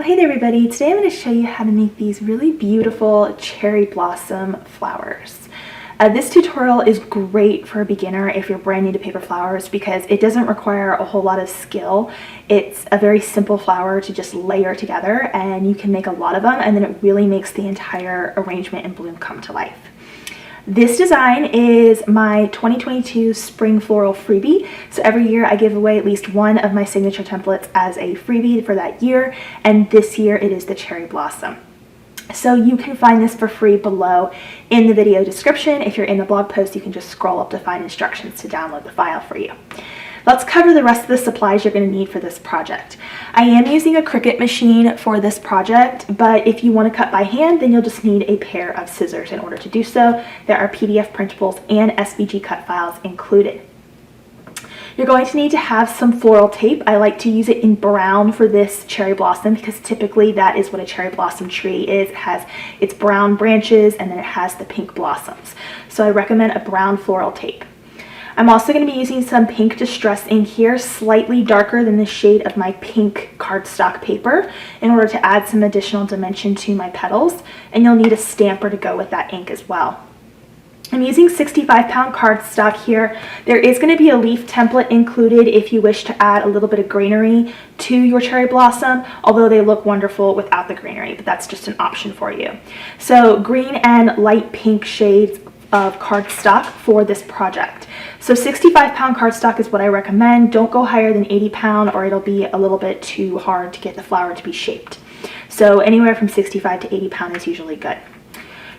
Well, hey there everybody. Today I'm going to show you how to make these really beautiful cherry blossom flowers. This tutorial is great for a beginner if you're brand new to paper flowers because it doesn't require a whole lot of skill. It's a very simple flower to just layer together, and you can make a lot of them, and then it really makes the entire arrangement and bloom come to life. This design is my 2022 Spring Floral Freebie. So every year I give away at least one of my signature templates as a freebie for that year, and this year it is the Cherry Blossom. So you can find this for free below in the video description. If you're in the blog post, you can just scroll up to find instructions to download the file for you. Let's cover the rest of the supplies you're going to need for this project. I am using a Cricut machine for this project, but if you want to cut by hand, then you'll just need a pair of scissors in order to do so. There are PDF printables and SVG cut files included. You're going to need to have some floral tape. I like to use it in brown for this cherry blossom because typically that is what a cherry blossom tree is. It has its brown branches and then it has the pink blossoms. So I recommend a brown floral tape. I'm also going to be using some pink distress ink here, slightly darker than the shade of my pink cardstock paper, in order to add some additional dimension to my petals, and you'll need a stamper to go with that ink as well. I'm using 65-pound cardstock here. There is going to be a leaf template included if you wish to add a little bit of greenery to your cherry blossom, although they look wonderful without the greenery, but that's just an option for you. So green and light pink shades of cardstock for this project. So 65-pound cardstock is what I recommend. Don't go higher than 80-pound or it'll be a little bit too hard to get the flower to be shaped. So anywhere from 65 to 80 pound is usually good.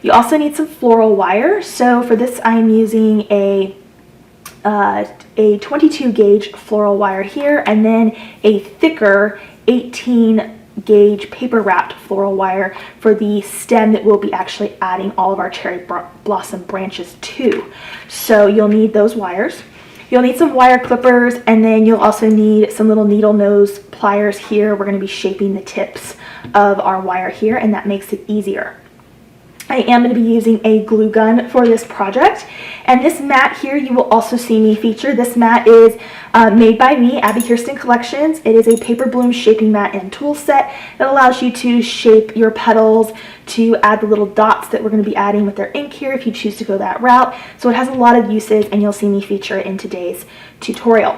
You also need some floral wire. So for this I'm using a 22 gauge floral wire here, and then a thicker 18 gauge paper wrapped floral wire for the stem that we'll be actually adding all of our cherry blossom branches to. So you'll need those wires. You'll need some wire clippers, and then you'll also need some little needle nose pliers here. We're going to be shaping the tips of our wire here, and that makes it easier. I am going to be using a glue gun for this project, and this mat here you will also see me feature. This mat is made by me, Abbi Kirsten Collections. It is a paper bloom shaping mat and tool set that allows you to shape your petals, to add the little dots that we're going to be adding with their ink here if you choose to go that route. So it has a lot of uses, and you'll see me feature it in today's tutorial.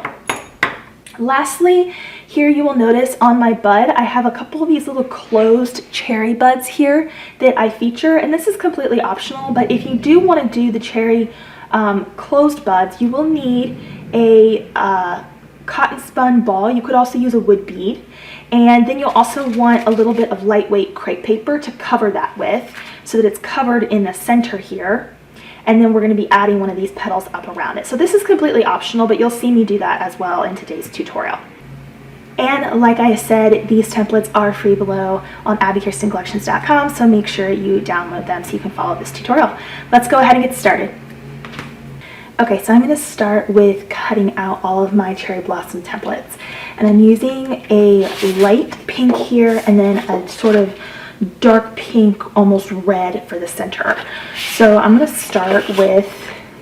Lastly, here you will notice on my bud, I have a couple of these little closed cherry buds here that I feature, and this is completely optional, but if you do want to do the cherry closed buds, you will need a cotton spun ball. You could also use a wood bead, and then you'll also want a little bit of lightweight crepe paper to cover that with so that it's covered in the center here. And then we're going to be adding one of these petals up around it. So this is completely optional, but you'll see me do that as well in today's tutorial. And like I said, these templates are free below on abbikirstencollections.com, so make sure you download them so you can follow this tutorial. Let's go ahead and get started. Okay, so I'm going to start with cutting out all of my cherry blossom templates. And I'm using a light pink here and then a sort of dark pink, almost red for the center. So I'm going to start with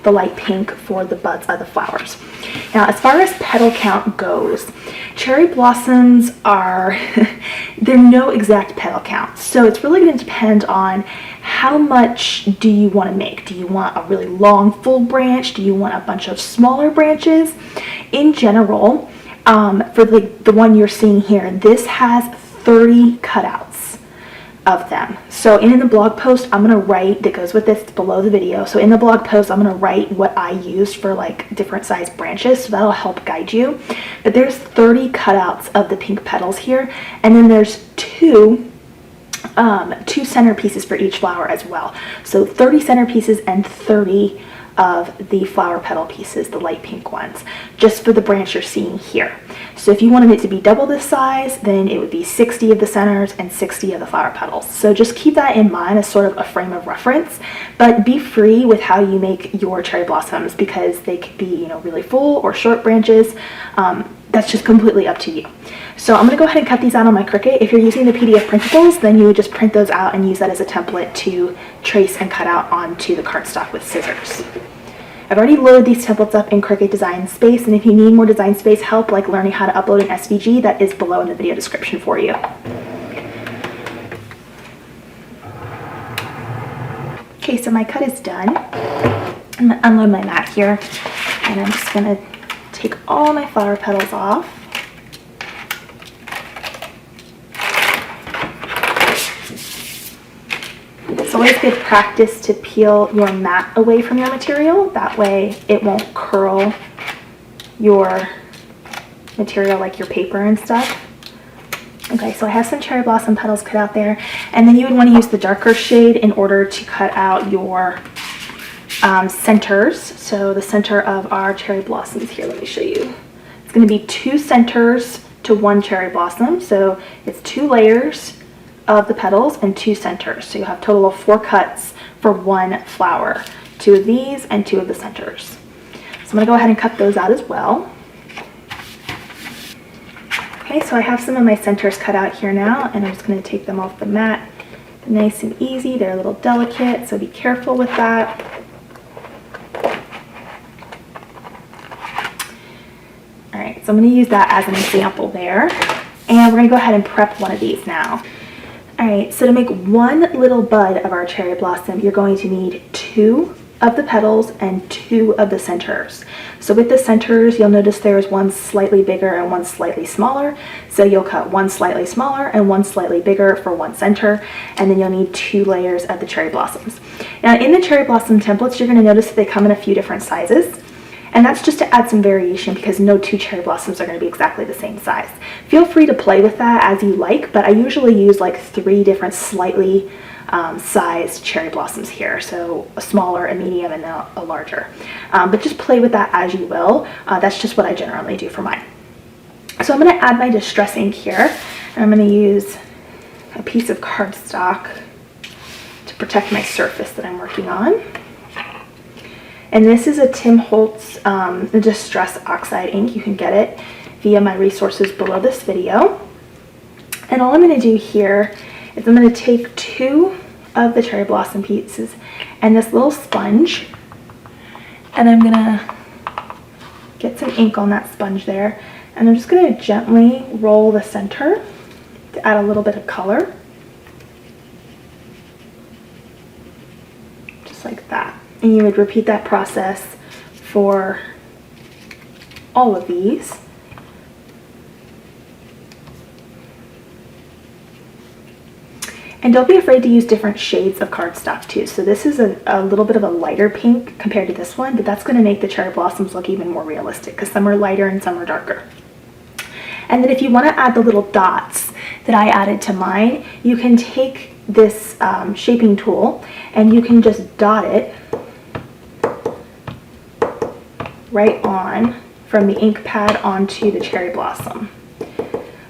the light pink for the buds of the flowers. Now, as far as petal count goes, cherry blossoms are, they're no exact petal count. So it's really going to depend on how much do you want to make. Do you want a really long full branch? Do you want a bunch of smaller branches? In general, for the one you're seeing here, this has 30 cutouts of them. So in the blog post I'm going to write, that goes with this below the video, so in the blog post I'm going to write what I used for like different size branches, so that'll help guide you. But there's 30 cutouts of the pink petals here, and then there's two center pieces for each flower as well. So 30 center pieces and 30 of the flower petal pieces, the light pink ones, just for the branch you're seeing here. So if you wanted it to be double this size, then it would be 60 of the centers and 60 of the flower petals. So just keep that in mind as sort of a frame of reference, but be free with how you make your cherry blossoms because they could be, you know, really full or short branches. That's just completely up to you. So I'm going to go ahead and cut these out on my Cricut. If you're using the PDF printables, then you would just print those out and use that as a template to trace and cut out onto the cardstock with scissors. I've already loaded these templates up in Cricut Design Space, and if you need more Design Space help, like learning how to upload an SVG, that is below in the video description for you. Okay, so my cut is done. I'm gonna unload my mat here, and I'm just gonna take all my flower petals off. It's always good practice to peel your mat away from your material. That way it won't curl your material like your paper and stuff. Okay, so I have some cherry blossom petals cut out there, and then you would want to use the darker shade in order to cut out your centers. So the center of our cherry blossoms here, let me show you. It's going to be 2 centers to 1 cherry blossom. So it's 2 layers of the petals and 2 centers. So you'll have a total of 4 cuts for 1 flower. 2 of these and 2 of the centers. So I'm going to go ahead and cut those out as well. Okay, so I have some of my centers cut out here now, and I'm just going to take them off the mat. Nice and easy. They're a little delicate, so be careful with that. All right, so I'm going to use that as an example there, and we're going to go ahead and prep one of these now. All right, so to make one little bud of our cherry blossom, you're going to need 2 of the petals and 2 of the centers. So with the centers, you'll notice there's one slightly bigger and one slightly smaller. So you'll cut one slightly smaller and one slightly bigger for 1 center, and then you'll need 2 layers of the cherry blossoms. Now in the cherry blossom templates, you're going to notice that they come in a few different sizes. And that's just to add some variation because no 2 cherry blossoms are going to be exactly the same size. Feel free to play with that as you like, but I usually use like 3 different slightly sized cherry blossoms here. So a smaller, a medium, and a larger. But just play with that as you will. That's just what I generally do for mine. So I'm going to add my distress ink here. And I'm going to use a piece of cardstock to protect my surface that I'm working on. And this is a Tim Holtz the Distress Oxide ink. You can get it via my resources below this video. And all I'm going to do here is I'm going to take 2 of the cherry blossom pieces and this little sponge, and I'm going to get some ink on that sponge there, and I'm just going to gently roll the center to add a little bit of color. Just like that. And you would repeat that process for all of these. And don't be afraid to use different shades of cardstock too. So this is a little bit of a lighter pink compared to this one, but that's going to make the cherry blossoms look even more realistic because some are lighter and some are darker. And then if you want to add the little dots that I added to mine, you can take this shaping tool and you can just dot it right on from the ink pad onto the cherry blossom.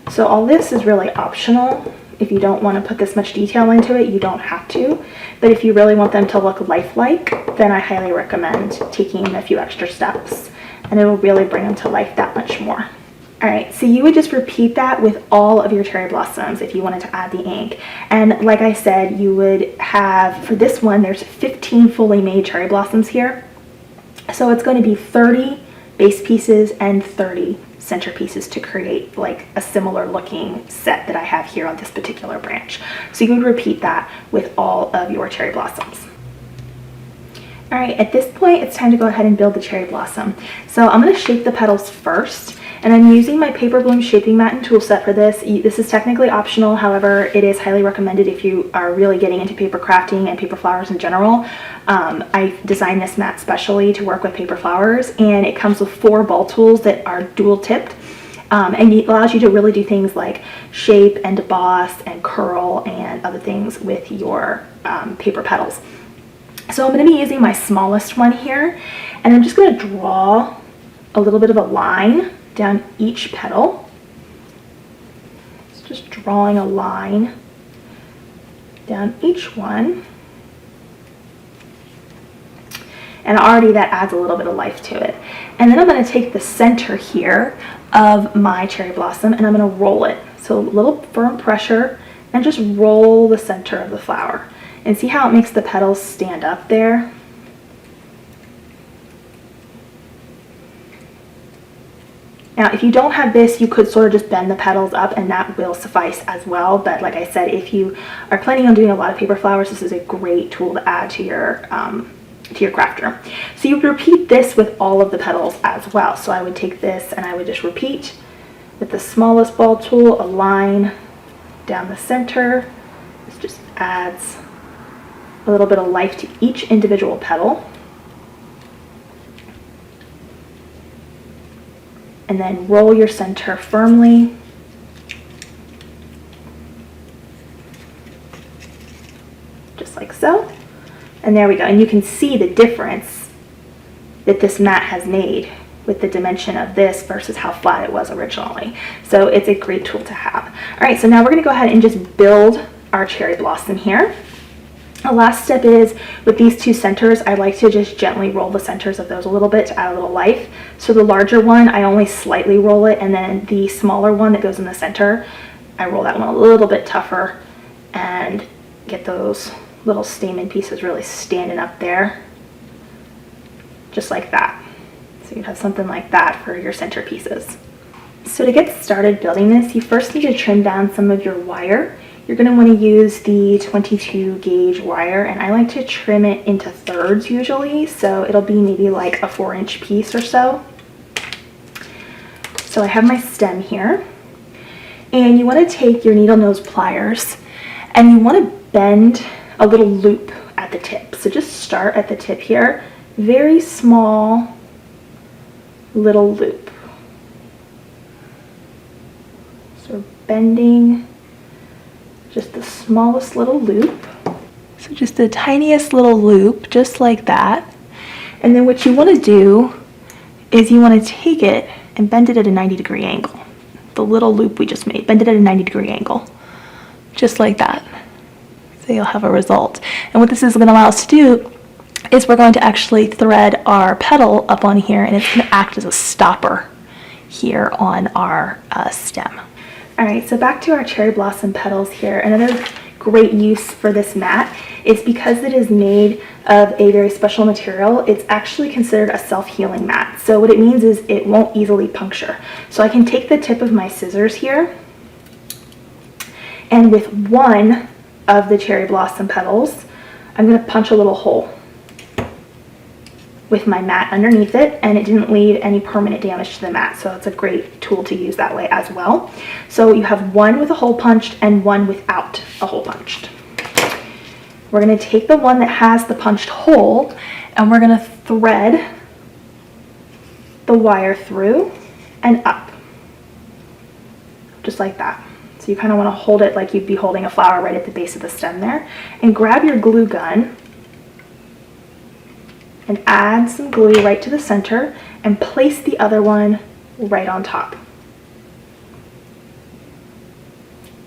So all this is really optional. If you don't want to put this much detail into it, you don't have to. But if you really want them to look lifelike, then I highly recommend taking a few extra steps, and it will really bring them to life that much more. All right, so you would just repeat that with all of your cherry blossoms if you wanted to add the ink. And like I said, you would have, for this one, there's 15 fully made cherry blossoms here. So it's going to be 30 base pieces and 30 center pieces to create like a similar looking set that I have here on this particular branch. So you would repeat that with all of your cherry blossoms. All right, at this point, it's time to go ahead and build the cherry blossom. So I'm going to shape the petals first, and I'm using my Paper Bloom shaping mat and tool set for this. This is technically optional, however, it is highly recommended if you are really getting into paper crafting and paper flowers in general. I designed this mat specially to work with paper flowers, and it comes with 4 ball tools that are dual tipped, and it allows you to really do things like shape and emboss and curl and other things with your paper petals. So I'm going to be using my smallest one here, and I'm just going to draw a little bit of a line down each petal. It's just drawing a line down each one. And already that adds a little bit of life to it. And then I'm going to take the center here of my cherry blossom and I'm going to roll it. So a little firm pressure and just roll the center of the flower. And see how it makes the petals stand up there? Now, if you don't have this, you could sort of just bend the petals up and that will suffice as well. But like I said, if you are planning on doing a lot of paper flowers, this is a great tool to add to your crafter. So you would repeat this with all of the petals as well. So I would take this and I would just repeat with the smallest ball tool, a line down the center. This just adds a little bit of life to each individual petal. And then roll your center firmly. Just like so. And there we go. And you can see the difference that this mat has made with the dimension of this versus how flat it was originally. So it's a great tool to have. All right, so now we're going to go ahead and just build our cherry blossom here. The last step is with these two centers, I like to just gently roll the centers of those a little bit to add a little life. So the larger one, I only slightly roll it, and then the smaller one that goes in the center, I roll that one a little bit tougher and get those little stamen pieces really standing up there, just like that. So you'd have something like that for your center pieces. So to get started building this, you first need to trim down some of your wire. You're going to want to use the 22 gauge wire, and I like to trim it into thirds usually, so it'll be maybe like a 4-inch piece or so. So I have my stem here, and you want to take your needle nose pliers and you want to bend a little loop at the tip. So just start at the tip here, very small little loop. So bending just the smallest little loop. So just the tiniest little loop, just like that. And then what you want to do is you want to take it and bend it at a 90-degree angle. The little loop we just made, bend it at a 90-degree angle, just like that. So you'll have a result. And what this is going to allow us to do is we're going to actually thread our petal up on here, and it's going to act as a stopper here on our stem. All right, so back to our cherry blossom petals here. Another great use for this mat is because it is made of a very special material, it's actually considered a self-healing mat. So what it means is it won't easily puncture. So I can take the tip of my scissors here, and with one of the cherry blossom petals, I'm going to punch a little hole with my mat underneath it, and it didn't leave any permanent damage to the mat, so it's a great tool to use that way as well. So you have one with a hole punched and one without a hole punched. We're going to take the one that has the punched hole and we're going to thread the wire through and up, just like that. So you kind of want to hold it like you'd be holding a flower right at the base of the stem there, and grab your glue gun and add some glue right to the center and place the other one right on top.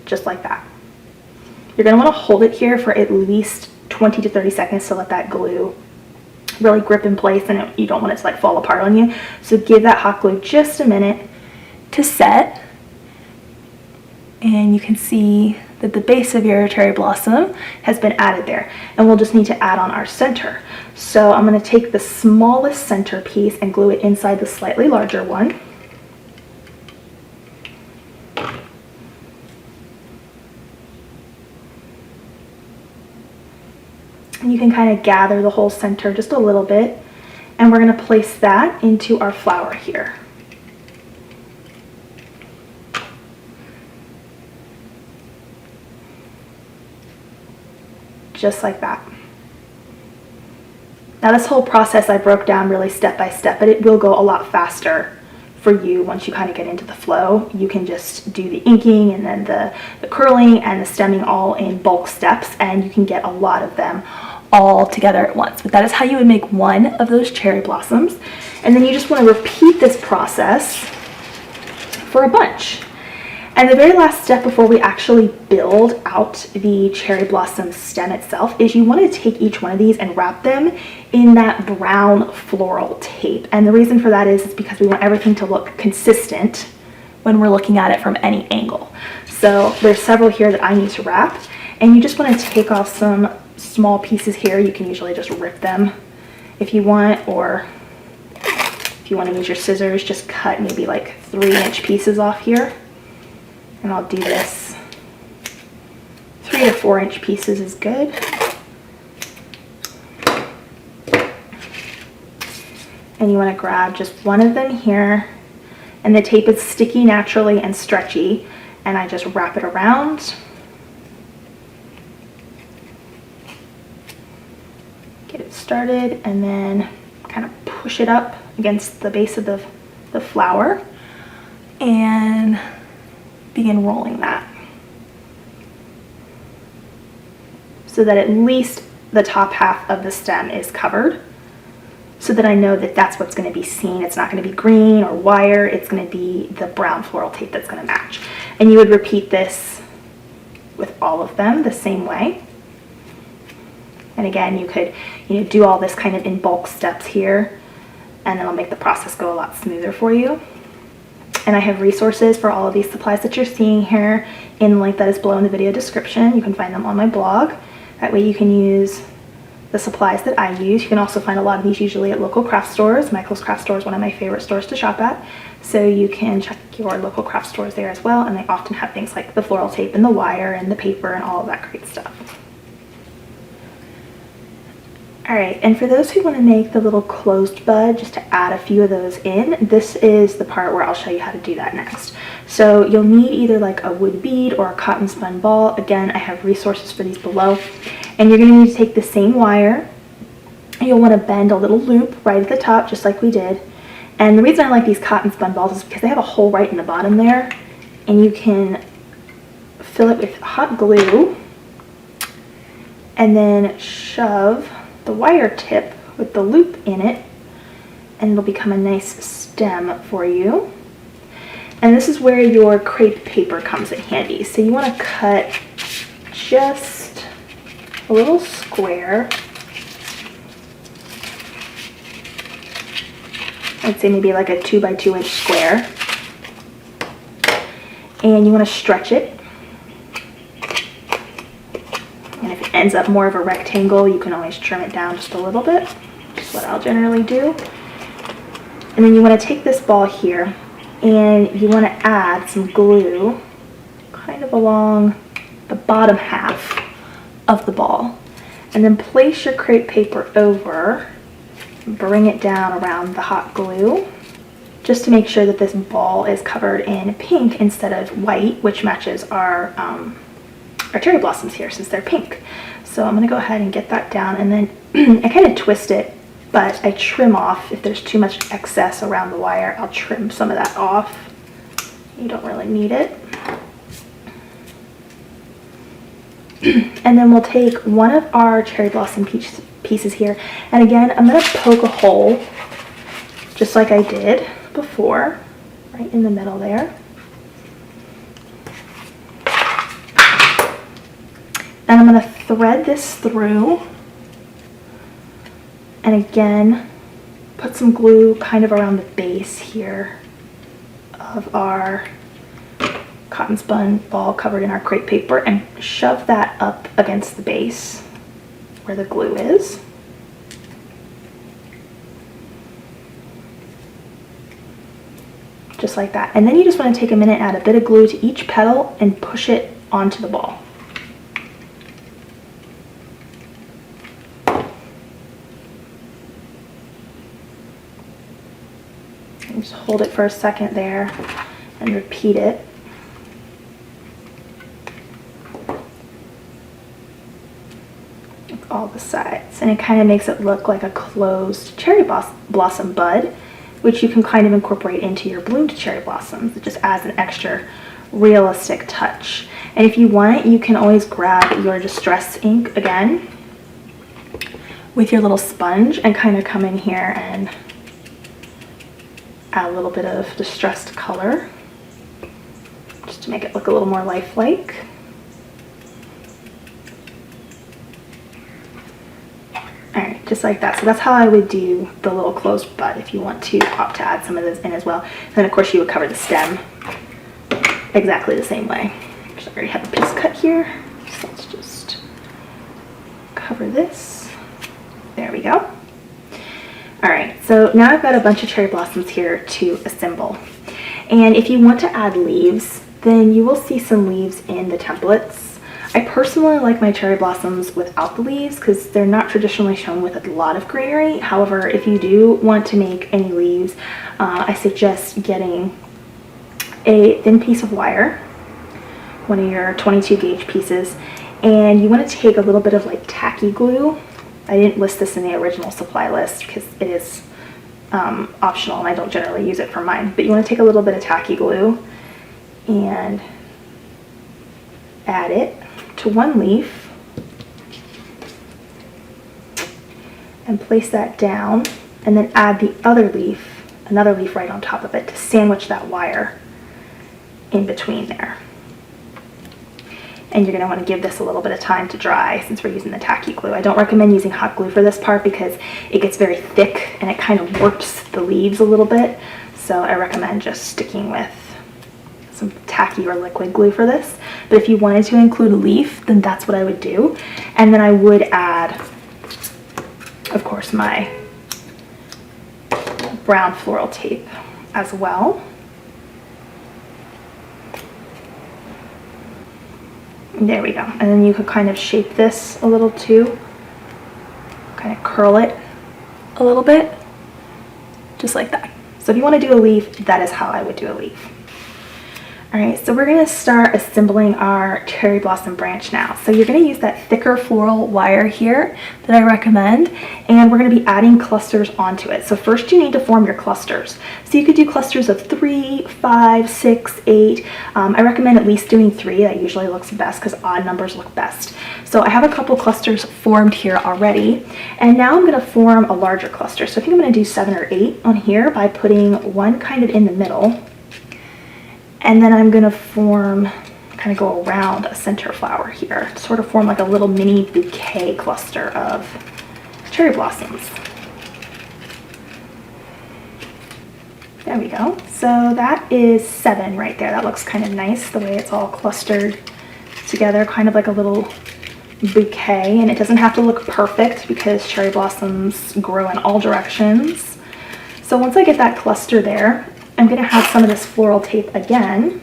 Just like that. You're going to want to hold it here for at least 20 to 30 seconds to let that glue really grip in place, and you don't want it to like fall apart on you. So give that hot glue just a minute to set, and you can see that the base of your cherry blossom has been added there, and we'll just need to add on our center. So I'm going to take the smallest center piece and glue it inside the slightly larger one. And you can kind of gather the whole center just a little bit, and we're going to place that into our flower here. Just like that. Now this whole process I broke down really step by step, but it will go a lot faster for you once you kind of get into the flow. You can just do the inking and then the curling and the stemming all in bulk steps, and you can get a lot of them all together at once. But that is how you would make one of those cherry blossoms. And then you just want to repeat this process for a bunch. And the very last step before we actually build out the cherry blossom stem itself is you want to take each one of these and wrap them in that brown floral tape. And the reason for that is because we want everything to look consistent when we're looking at it from any angle. So there's several here that I need to wrap, and you just want to take off some small pieces here. You can usually just rip them if you want, or If you want to use your scissors, just cut maybe like 3-inch pieces off here. And I'll do this. 3 to 4-inch pieces is good. And you want to grab just one of them here. And the tape is sticky naturally and stretchy. And I just wrap it around. Get it started and then kind of push it up against the base of the flower and begin rolling that so that at least the top half of the stem is covered, so that I know that that's what's going to be seen. It's not going to be green or wire, it's going to be the brown floral tape that's going to match. And you would repeat this with all of them the same way. And again, you could, do all this kind of in bulk steps here, and it'll make the process go a lot smoother for you. And I have resources for all of these supplies that you're seeing here in the link that is below in the video description. You can find them on my blog. That way you can use the supplies that I use. You can also find a lot of these usually at local craft stores. Michael's Craft Store is one of my favorite stores to shop at. So you can check your local craft stores there as well. And they often have things like the floral tape and the wire and the paper and all of that great stuff. Alright, and for those who want to make the little closed bud, just to add a few of those in, this is the part where I'll show you how to do that next. So you'll need either like a wood bead or a cotton spun ball. Again, I have resources for these below. And you're going to need to take the same wire. You'll want to bend a little loop right at the top, just like we did. And the reason I like these cotton spun balls is because they have a hole right in the bottom there. And you can fill it with hot glue and then shove the wire tip with the loop in it, and it'll become a nice stem for you. And this is where your crepe paper comes in handy. So you want to cut just a little square. I'd say maybe like a 2 by 2 inch square. And you want to stretch it. And if it ends up more of a rectangle, you can always trim it down just a little bit, which is what I'll generally do. And then you want to take this ball here and you want to add some glue kind of along the bottom half of the ball. And then place your crepe paper over, bring it down around the hot glue, just to make sure that this ball is covered in pink instead of white, which matches our cherry blossoms here since they're pink. So I'm going to go ahead and get that down, and then I kind of twist it, but I trim off if there's too much excess around the wire. I'll trim some of that off. You don't really need it. And then we'll take one of our cherry blossom pieces here, and again I'm going to poke a hole just like I did before, right in the middle there. And I'm going to thread this through, and again put some glue kind of around the base here of our cotton spun ball covered in our crepe paper, and shove that up against the base where the glue is. Just like that. And then you just want to take a minute, add a bit of glue to each petal, and push it onto the ball. Just hold it for a second there and repeat it. All the sides, and it kind of makes it look like a closed cherry blossom bud, which you can kind of incorporate into your bloomed cherry blossoms. It just adds an extra realistic touch. And if you want it, you can always grab your distress ink again with your little sponge and kind of come in here and add a little bit of distressed color just to make it look a little more lifelike. Alright, just like that. So that's how I would do the little closed bud if you want to opt to add some of this in as well. And then of course you would cover the stem exactly the same way. So I already have a piece cut here. So let's just cover this. There we go. Alright, so now I've got a bunch of cherry blossoms here to assemble. And if you want to add leaves, then you will see some leaves in the templates. I personally like my cherry blossoms without the leaves because they're not traditionally shown with a lot of greenery. However, if you do want to make any leaves, I suggest getting a thin piece of wire, one of your 22 gauge pieces, and you want to take a little bit of like tacky glue. I didn't list this in the original supply list because it is optional and I don't generally use it for mine, but you want to take a little bit of tacky glue and add it to one leaf and place that down, and then add the other leaf, another leaf right on top of it to sandwich that wire in between there. And you're going to want to give this a little bit of time to dry since we're using the tacky glue. I don't recommend using hot glue for this part because it gets very thick and it kind of warps the leaves a little bit. So I recommend just sticking with some tacky or liquid glue for this. But if you wanted to include a leaf, then that's what I would do. And then I would add, of course, my brown floral tape as well. There we go. And then you could kind of shape this a little too. Kind of curl it a little bit, just like that. So if you want to do a leaf, that is how I would do a leaf. Alright, so we're going to start assembling our cherry blossom branch now. So you're going to use that thicker floral wire here that I recommend, and we're going to be adding clusters onto it. So first you need to form your clusters. So you could do clusters of 3, 5, 6, 8. I recommend at least doing 3. That usually looks best because odd numbers look best. So I have a couple clusters formed here already, and now I'm going to form a larger cluster. So I think I'm going to do 7 or 8 on here by putting one kind of in the middle. And then I'm going to form, kind of go around a center flower here, to sort of form like a little mini bouquet cluster of cherry blossoms. There we go. So that is 7 right there. That looks kind of nice, the way it's all clustered together, kind of like a little bouquet. And it doesn't have to look perfect because cherry blossoms grow in all directions. So once I get that cluster there, I'm going to have some of this floral tape again,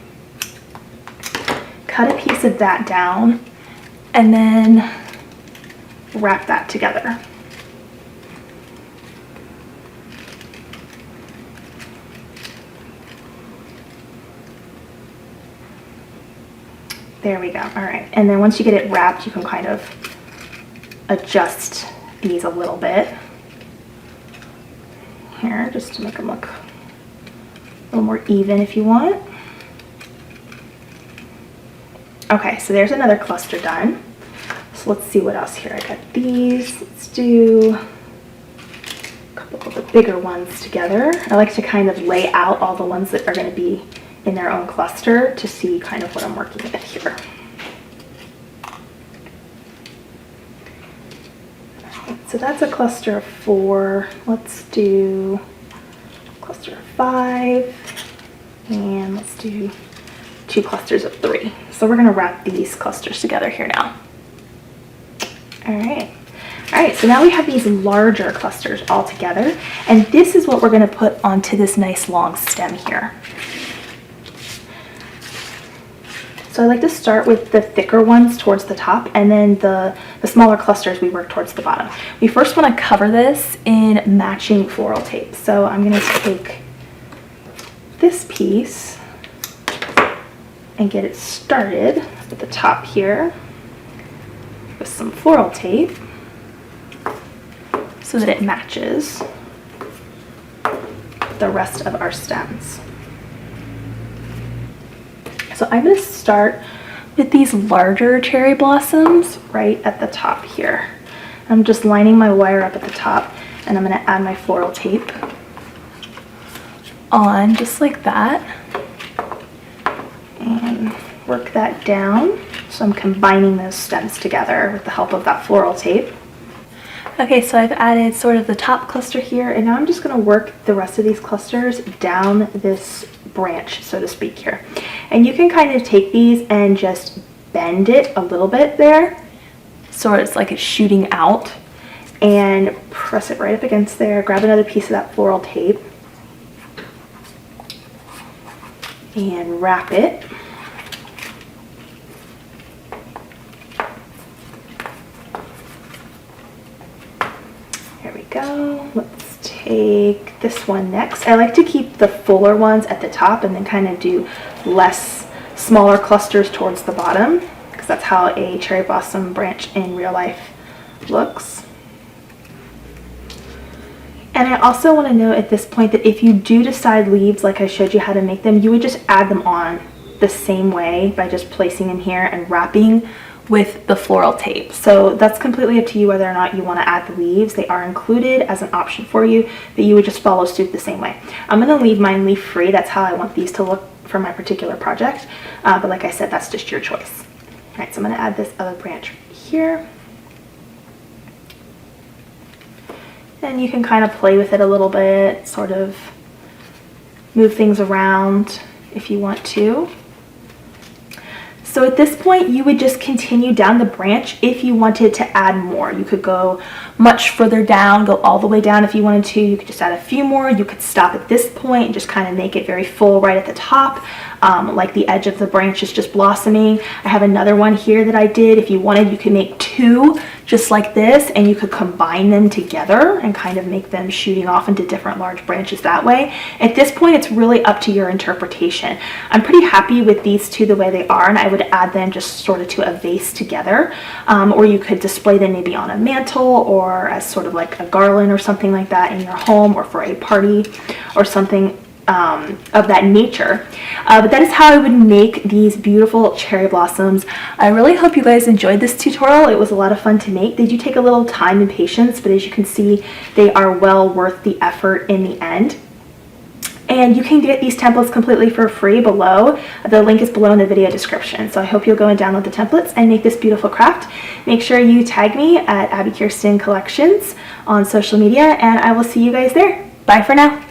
cut a piece of that down, and then wrap that together. There we go. All right. And then once you get it wrapped, you can kind of adjust these a little bit here just to make them look a little more even if you want. Okay, so there's another cluster done. So let's see what else here. I got these. Let's do a couple of the bigger ones together. I like to kind of lay out all the ones that are going to be in their own cluster to see kind of what I'm working with here. So that's a cluster of 4. Let's do cluster of 5, and let's do 2 clusters of 3. So we're going to wrap these clusters together here now. Alright, so now we have these larger clusters all together, and this is what we're going to put onto this nice long stem here. So I like to start with the thicker ones towards the top, and then the smaller clusters we work towards the bottom. We first want to cover this in matching floral tape. So I'm going to take this piece and get it started at the top here with some floral tape so that it matches the rest of our stems. So I'm going to start with these larger cherry blossoms right at the top here. I'm just lining my wire up at the top, and I'm going to add my floral tape on just like that and work that down. So I'm combining those stems together with the help of that floral tape. Okay, so I've added sort of the top cluster here, and now I'm just going to work the rest of these clusters down this branch, so to speak, here. And you can kind of take these and just bend it a little bit there, so it's like it's shooting out, and press it right up against there. Grab another piece of that floral tape and wrap it. There we go. Let's take this one next. I like to keep the fuller ones at the top and then kind of do smaller clusters towards the bottom, because that's how a cherry blossom branch in real life looks. And I also want to note at this point that if you do decide leaves, like I showed you how to make them, you would just add them on the same way by just placing them here and wrapping with the floral tape. So that's completely up to you whether or not you want to add the leaves. They are included as an option for you, but you would just follow suit the same way. I'm going to leave mine leaf free. That's how I want these to look for my particular project. But like I said, that's just your choice. All right, so I'm going to add this other branch here. And you can kind of play with it a little bit, sort of move things around if you want to. So at this point, you would just continue down the branch if you wanted to add more. You could go much further down, go all the way down if you wanted to. You could just add a few more. You could stop at this point and just kind of make it very full right at the top, like the edge of the branch is just blossoming. I have another one here that I did. If you wanted, you could make two just like this, and you could combine them together and kind of make them shooting off into different large branches that way. At this point, it's really up to your interpretation. I'm pretty happy with these two the way they are, and I would add them just sort of to a vase together, or you could display them maybe on a mantle or as sort of like a garland or something like that in your home, or for a party or something of that nature. But that is how I would make these beautiful cherry blossoms. I really hope you guys enjoyed this tutorial. It was a lot of fun to make. They do take a little time and patience, but as you can see, they are well worth the effort in the end. And you can get these templates completely for free below. The link is below in the video description. So I hope you'll go and download the templates and make this beautiful craft. Make sure you tag me at Abbi Kirsten Collections on social media, and I will see you guys there. Bye for now.